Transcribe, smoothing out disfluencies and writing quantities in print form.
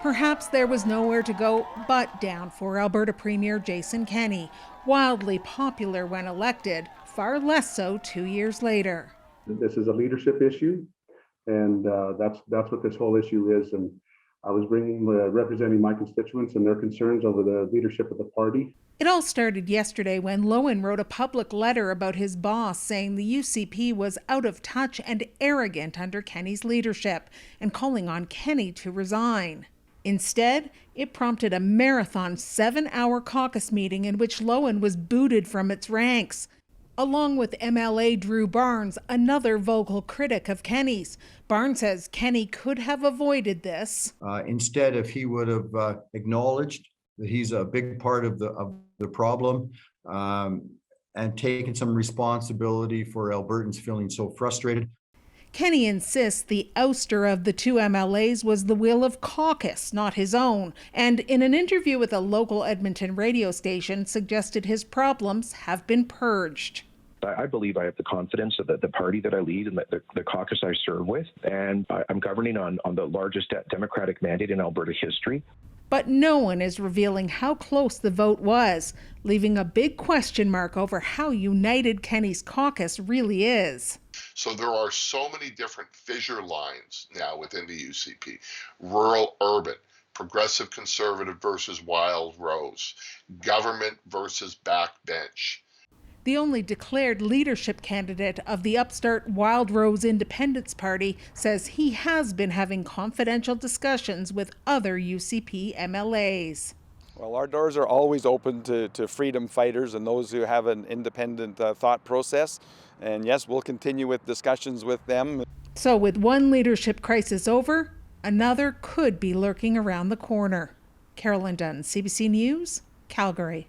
Perhaps there was nowhere to go but down for Alberta Premier Jason Kenney, wildly popular when elected, far less so 2 years later. This is a leadership issue, and that's what this whole issue is. And I was representing my constituents and their concerns over the leadership of the party. It all started yesterday when Loewen wrote a public letter about his boss saying the UCP was out of touch and arrogant under Kenney's leadership and calling on Kenney to resign. Instead, it prompted a marathon 7-hour caucus meeting in which Loewen was booted from its ranks, along with MLA Drew Barnes, another vocal critic of Kenney's. Barnes says Kenney could have avoided this. Instead, if he would have acknowledged that he's a big part of the problem and taken some responsibility for Albertans feeling so frustrated. Kenney insists the ouster of the two MLAs was the will of caucus, not his own, and in an interview with a local Edmonton radio station suggested his problems have been purged. I believe I have the confidence of the party that I lead and the caucus I serve with, and I'm governing on the largest Democratic mandate in Alberta history. But no one is revealing how close the vote was, leaving a big question mark over how united Kenney's caucus really is. So there are so many different fissure lines now within the UCP. Rural, urban, progressive conservative versus wild rose, government versus backbench. The only declared leadership candidate of the upstart Wild Rose Independence Party says he has been having confidential discussions with other UCP MLAs. Well, our doors are always open to freedom fighters and those who have an independent thought process. And yes, we'll continue with discussions with them. So with one leadership crisis over, another could be lurking around the corner. Carolyn Dunn, CBC News, Calgary.